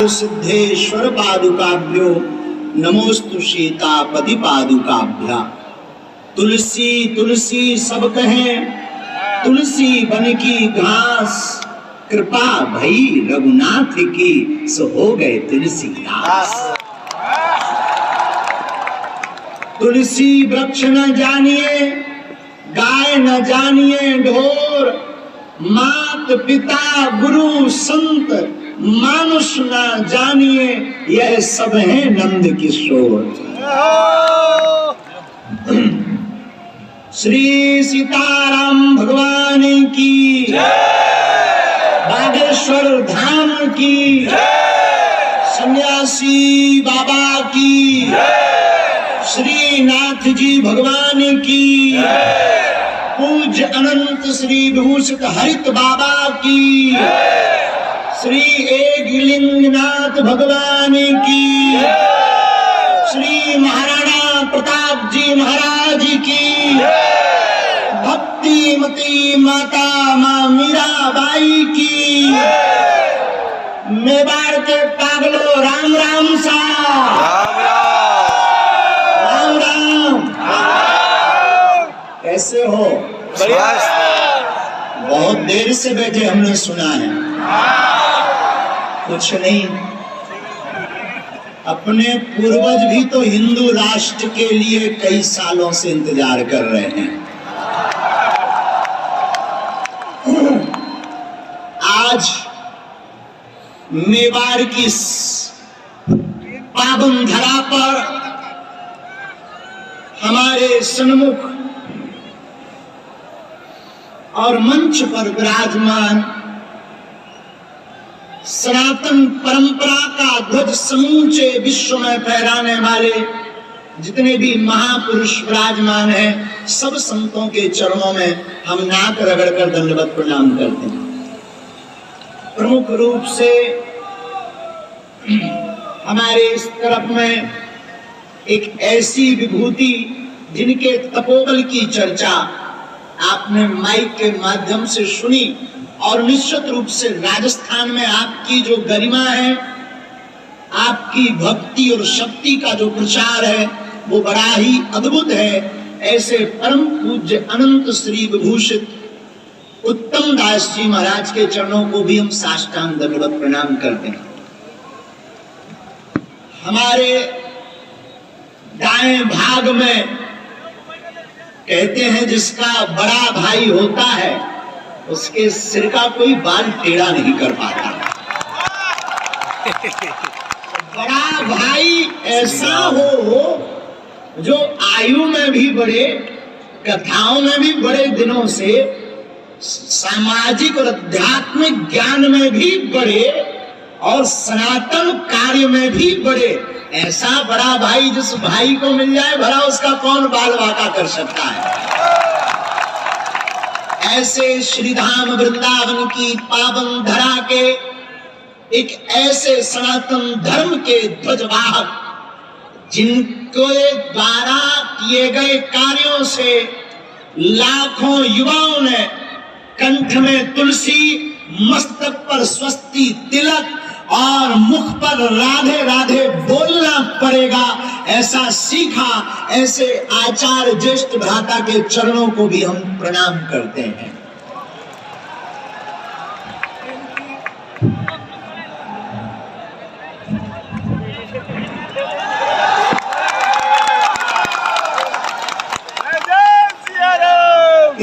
काल सिद्धेश्वर पादुकाभ्यो नमोस्तु सीतापति पादुकाभ्या। तुलसी तुलसी सब कहें, तुलसी बन की घास, कृपा भई रघुनाथ की, सो हो गए तुलसीदास। तुलसी वृक्ष न जानिए, गाय न जानिए ढोर, मात पिता गुरु संत मानुष न जानिए, यह सब है नंद किशोर। श्री सीताराम भगवान की, बागेश्वर धाम की, सन्यासी बाबा की, श्रीनाथ जी भगवान की, पूज्य अनंत श्री विभूषित हरित बाबा की, श्री एकलिंगनाथ भगवान की, श्री महाराणा प्रताप जी महाराज की, भक्तिमती माता मां मीराबाई की, मेवाड़ के पागलो राम राम सा, राम राम। कैसे हो? बहुत देर से बैठे, हमने सुना है। कुछ नहीं, अपने पूर्वज भी तो हिंदू राष्ट्र के लिए कई सालों से इंतजार कर रहे हैं। आज मेवाड़ की पावन धरा पर हमारे सन्मुख और मंच पर विराजमान सनातन परंपरा का ध्वज समूचे विश्व में फहराने वाले जितने भी महापुरुष विराजमान हैं, सब संतों के चरणों में हम नाक रगड़कर दंडवत प्रणाम करते हैं। प्रमुख रूप से हमारे इस तरफ में एक ऐसी विभूति जिनके तपोबल की चर्चा आपने माइक के माध्यम से सुनी, और निश्चित रूप से राजस्थान में आपकी जो गरिमा है, आपकी भक्ति और शक्ति का जो प्रचार है, वो बड़ा ही अद्भुत है। ऐसे परम पूज्य अनंत श्री विभूषित उत्तम दास जी महाराज के चरणों को भी हम साष्टांग दंडवत प्रणाम करते हैं। हमारे दाएं भाग में कहते हैं जिसका बड़ा भाई होता है उसके सिर का कोई बाल टेढ़ा नहीं कर पाता। बड़ा भाई ऐसा हो जो आयु में भी बड़े, कथाओं में भी बड़े दिनों से, सामाजिक और आध्यात्मिक ज्ञान में भी बड़े और सनातन कार्य में भी बड़े। ऐसा बड़ा भाई जिस भाई को मिल जाए, भला उसका कौन बाल वाका कर सकता है। ऐसे श्रीधाम वृंदावन की पावन धरा के एक ऐसे सनातन धर्म के ध्वजवाहक, जिनके द्वारा किए गए कार्यों से लाखों युवाओं ने कंठ में तुलसी, मस्तक पर स्वस्ति तिलक और मुख पर राधे राधे बोलना पड़ेगा, ऐसा सीखा। ऐसे आचार्य ज्येष्ठ भ्राता के चरणों को भी हम प्रणाम करते हैं।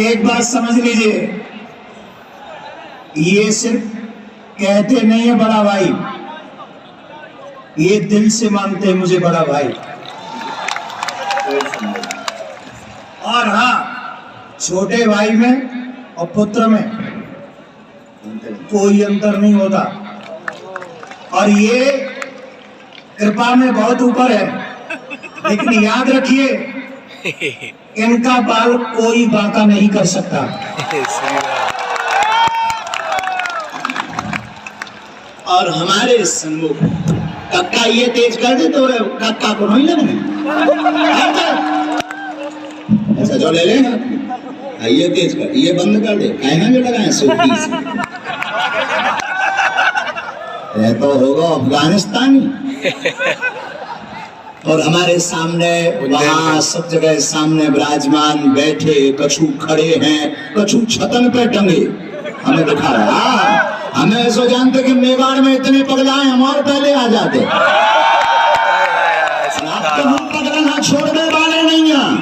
एक बात समझ लीजिए, ये सिर्फ कहते नहीं है बड़ा भाई, ये दिल से मानते हैं मुझे बड़ा भाई। और हाँ, छोटे भाई में और पुत्र में कोई अंतर नहीं होता, और ये कृपा में बहुत ऊपर है। लेकिन याद रखिए, इनका बाल कोई बाका नहीं कर सकता। और हमारे सन्मुख कक्का ये तेज कर दे तो कक्का को नहीं लगने। ऐसा जो ले लेगा, ये तेज कर, ये बंद कर दे, कहना जो लगाए सूखी से। यह तो होगा अफगानिस्तानी। और हमारे सामने वहां सब जगह सामने विराजमान बैठे, कछु खड़े हैं, कछु छतन पे टंगे, हमें दिखा रहा। हमें ऐसा जानते कि मेवाड़ में इतने पगलाए, हम और पहले आ जाते। तो हम पगलना छोड़ने वाले नहीं हैं।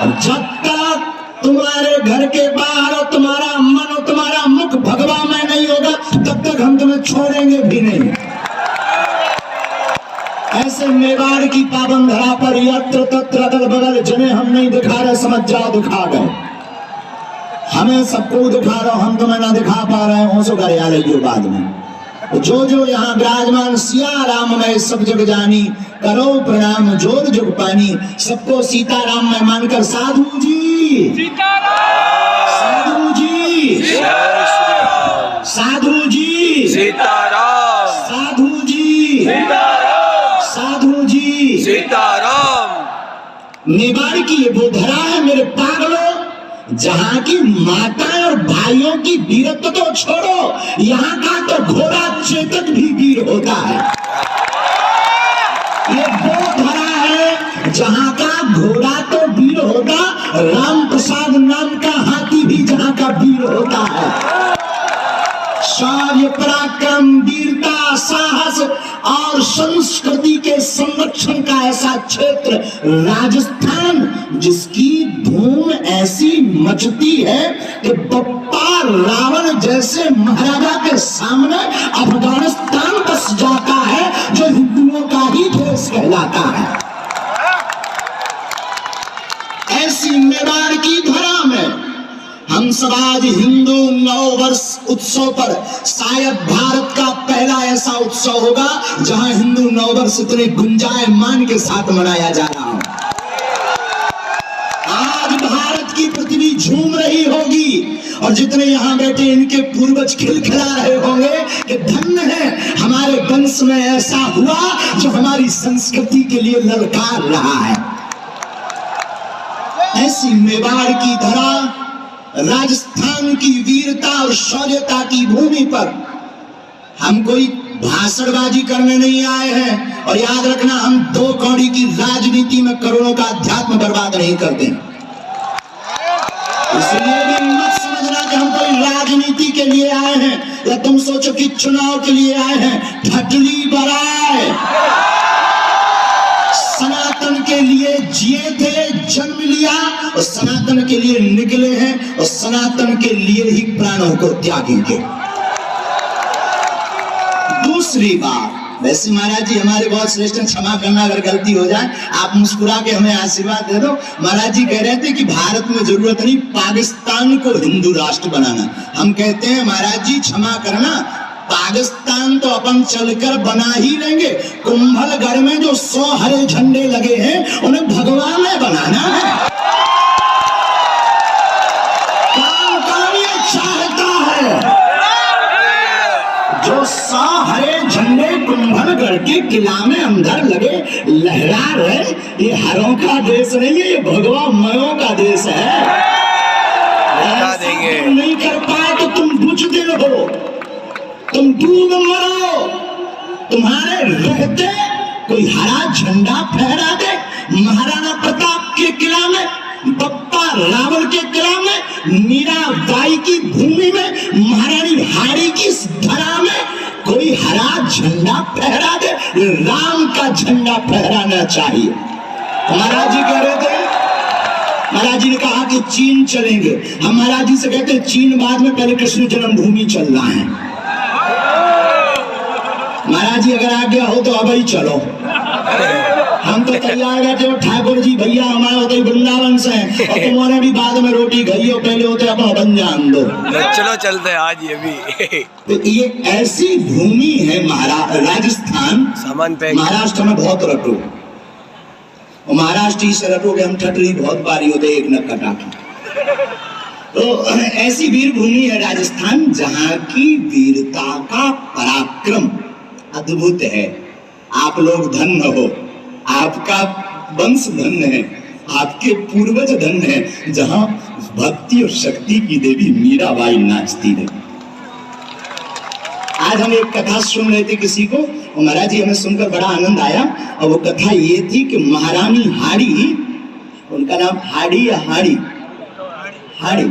और जब तक तुम्हारे घर के बाहर और तुम्हारा मन और तुम्हारा मुख भगवा में नहीं होगा, तब तक हम तुम्हें छोड़ेंगे भी नहीं। ऐसे मेवाड़ की पावन धरा पर यत्र तत्र अगल बगल जने हम नहीं दिखा रहे, समझ जाओ दिखा गए। हमें सबको दिखा रहे हो, हम तुम्हें ना दिखा पा रहे हैं, सो कर आइयो बाद में। जो जो यहाँ विराजमान सिया राम में सब जग जानी, करो प्रणाम जोर जुग पानी। सबको सीताराम में मानकर साधु जी, साधु जी, साधु जी, सीताराम, साधु जी, साधु जी, सीताराम। मेवाड़ की ये वो धरा है मेरे पागलों, जहाँ की माताएं और भाइयों की वीरत्व तो छोड़ो, यहाँ का तो घोड़ा चेतक भी वीर होता है। ये वो धरा है जहाँ का घोड़ा तो वीर होता, राम प्रसाद नाम का हाथी भी जहाँ का वीर होता है। शौर्य, पराक्रम, वीरता, साहस और संस्कृति के संरक्षण का ऐसा क्षेत्र राजस्थान, जिसकी धूम ऐसी मचती है कि बप्पा रावण जैसे महाराजा के सामने अफगानिस्तान बस जाता है, जो हिंदुओं का ही देश कहलाता है। ऐसी मेवाड़ की धरा में हम सब आज हिंदू नववर्ष उत्सव पर, शायद भारत का पहला ऐसा उत्सव होगा जहां हिंदू नववर्ष इतने गुंजायमान के साथ मनाया जा रहा है। आज भारत की पृथ्वी झूम रही होगी और जितने यहाँ बैठे इनके पूर्वज खिलखिला रहे होंगे कि धन्य है हमारे वंश में ऐसा हुआ जो हमारी संस्कृति के लिए ललकार रहा है। ऐसी मेवाड़ की धरा, राजस्थान की वीरता और शौर्यता की भूमि पर हम कोई भाषणबाजी करने नहीं आए हैं। और याद रखना, हम दो कौड़ी की राजनीति में करोड़ों का अध्यात्म बर्बाद नहीं करते। इसलिए भी मत समझना कि हम कोई राजनीति के लिए आए हैं, या तुम सोचो कि चुनाव के लिए आए हैं। ठटली बराए सनातन के लिए जिए थे, जन्म लिया और सनातन के लिए निकले हैं और सनातन के लिए ही प्राणों को त्यागेंगे। दूसरी बात, वैसे महाराज जी हमारे बहुत श्रेष्ठ, क्षमा करना अगर गलती हो जाए, आप मुस्कुरा के हमें आशीर्वाद दे दो। महाराज जी कह रहे थे कि भारत में जरूरत नहीं पाकिस्तान को हिंदू राष्ट्र बनाना। हम कहते हैं महाराज जी क्षमा करना, पाकिस्तान तो अपन चलकर बना ही लेंगे। कुंभलगढ़ में जो 100 हरे झंडे लगे हैं उन्हें भगवान में बनाना है। काम ये चाहता है, जो 100 हरे झंडे कुंभलगढ़ के किला में अंदर लगे लहरा रहे, ये हरों का देश नहीं है, ये भगवामयों का देश है। तुम नहीं कर पाए तो तुम बुझदिल हो, तुम डूब मरो। तुम्हारे रहते कोई हरा झंडा फहरा दे, महाराणा प्रताप के किला में, बप्पा रावल के किला में, मीराबाई की भूमि में, महारानी हाड़ी की धरा में कोई हरा झंडा फहरा दे, राम का झंडा फहराना चाहिए। महाराज जी कह रहे थे, महाराज जी ने कहा कि चीन चलेंगे। हम महाराज जी से कहते हैं चीन बाद में, पहले कृष्ण जन्मभूमि चल रहा है। महाराज जी अगर आ गया हो तो अब ही चलो, हम तो तैयार बैठे हो। ठाकुर जी भैया हमारे होते ही वृंदावन से हैं और तुम्हारे भी बाद में रोटी गई हो, पहले होते अपना बन जान दो। चलो चलते आज ये भी। तो ये ऐसी भूमि है राजस्थान। सामान पे महाराष्ट्र में बहुत रटो, और महाराष्ट्र से रटोगे हम ठटरी बहुत बारी होते एक न कटा। तो ऐसी वीर भूमि है राजस्थान, जहाँ की वीरता का पराक्रम अद्भुत है। आप लोग धन्य हो, आपका वंश धन्य है, आपके पूर्वज धन्य है, जहाँ भक्ति और शक्ति की देवी मीराबाई नाचती है। आज हम एक कथा सुन रहे थे किसी को, और महाराज जी हमें सुनकर बड़ा आनंद आया। और वो कथा ये थी कि महारानी हाड़ी, उनका नाम हाड़ी या हाड़ी, हाड़ी,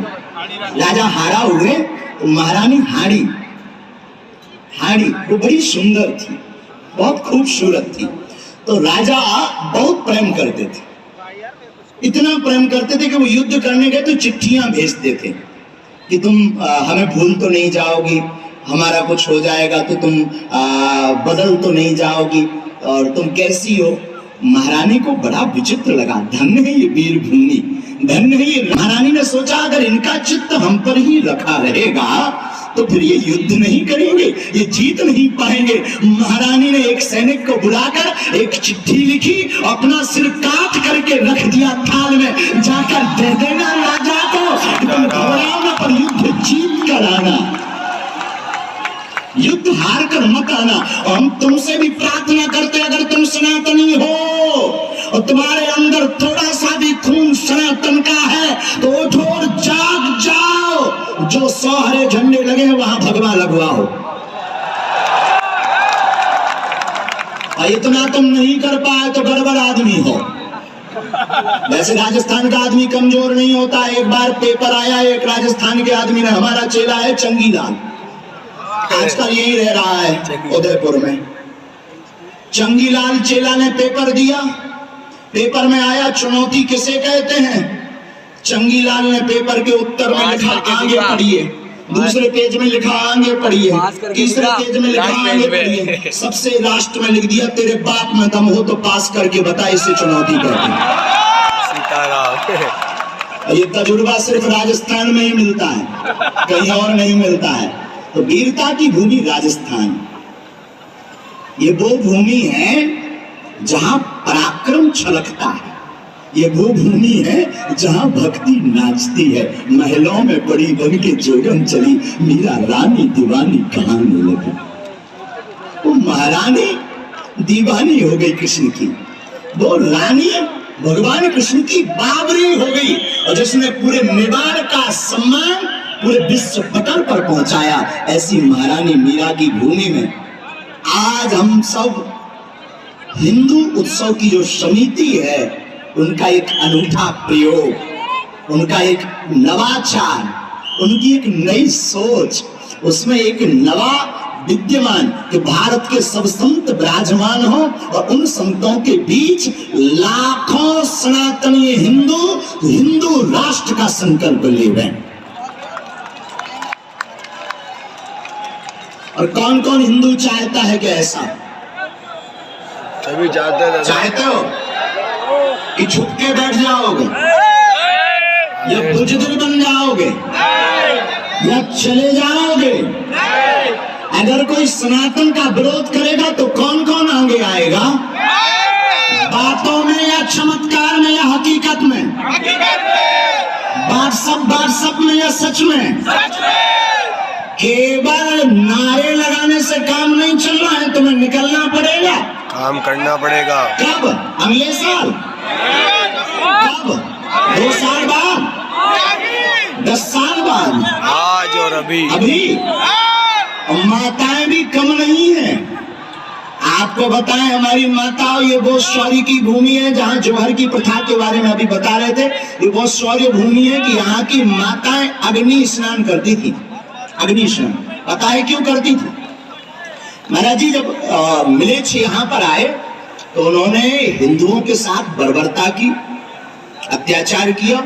राजा हारा हुए तो महारानी हाड़ी, हाड़ी वो बड़ी सुंदर थी, बहुत खूबसूरत थी। तो राजा बहुत प्रेम करते थे, इतना प्रेम करते थे कि वो युद्ध करने गए तो चिट्ठियां भेजते थे कि तुम हमें भूल तो नहीं जाओगी, हमारा कुछ हो जाएगा तो तुम बदल तो नहीं जाओगी, और तुम कैसी हो। महारानी को बड़ा विचित्र लगा, धन्य है ये वीर भूमि, धन्य है ये। महारानी ने सोचा अगर इनका चित्त हम पर ही रखा रहेगा तो फिर ये युद्ध नहीं करेंगे, ये जीत नहीं पाएंगे। महारानी ने एक सैनिक को बुलाकर एक चिट्ठी लिखी, अपना सिर काट करके रख दिया थाल में, जाकर दे देना राजा को, तुम घबराओ ना पर युद्ध जीत कर आना, युद्ध हार कर मत आना। और हम तुमसे भी प्रार्थना करते, अगर तुम सनातनी हो और तुम्हारे अंदर थोड़ा सा भी खून सनातन का है तो उठो और जाग जाओ, जो 100 हरे झंडे लगे हैं वहां भगवा लगवाओ। और इतना तुम नहीं कर पाए तो गड़बड़ आदमी हो। वैसे राजस्थान का आदमी कमजोर नहीं होता। एक बार पेपर आया, एक राजस्थान के आदमी ने, हमारा चेला है चंगीलाल, आजकल यही रह रहा है उदयपुर में। चंगीलाल चेला ने पेपर दिया, पेपर में आया चुनौती किसे कहते हैं। चंगीलाल ने पेपर के उत्तर में लिखा आगे पढ़िए, दूसरे पेज में लिखा आगे पढ़िए, तीसरे पेज में लिखा आगे पढ़िए, सबसे लास्ट में लिख दिया तेरे बाप में दम हो तो पास करके बता, इसे चुनौती कहते हैं। ये तजुर्बा सिर्फ राजस्थान में ही मिलता है, कहीं और नहीं मिलता है। तो वीरता की भूमि राजस्थान, ये वो भूमि है जहां पराक्रम छलकता है, ये वो भूमि है जहां भक्ति नाचती है। महलों में पड़ी बन के जोगन चली, मीरा रानी दीवानी कहानी लगी। वो महारानी दीवानी हो गई कृष्ण की, वो रानी भगवान कृष्ण की बाबरी हो गई, और जिसने पूरे मेवाड़ का सम्मान पूरे विश्व पटल पर पहुंचाया। ऐसी महारानी मीरा की भूमि में आज हम सब हिंदू उत्सव की जो समिति है, उनका एक अनूठा प्रयोग, उनका एक नवाचार, उनकी एक नई सोच, उसमें एक नवा विद्यमान कि भारत के सब संत विराजमान हो, और उन संतों के बीच लाखों सनातनी हिंदू राष्ट्र का संकल्प ले। और कौन कौन हिंदू चाहता है कि ऐसा? सभी चाहते हो कि छुप के बैठ जाओगे, या बुजदिल बन जाओगे, या चले जाओगे? अगर कोई सनातन का विरोध करेगा तो कौन कौन आगे आएगा? बातों में या चमत्कार में या हकीकत में? व्हाट्सएप में या सच में? केवल नारे लगाने से काम नहीं चलना है, तुम्हें निकलना पड़ेगा, काम करना पड़ेगा। कब? अगले साल? कब? 2 साल बाद? 10 साल बाद? आज और अभी। और माताएं भी कम नहीं है। आपको बताएं, हमारी माताओं, ये बहुत शौर्य की भूमि है। जहाँ जौहर की प्रथा के बारे में अभी बता रहे थे, ये बहुत शौर्य भूमि है कि यहाँ की माताएं अग्नि स्नान करती थी। अग्नि स्नान पता है क्यों करती थी? महाराज जी जब मिलेच्छ यहाँ पर आए तो उन्होंने हिंदुओं के साथ बर्बरता की, अत्याचार किया,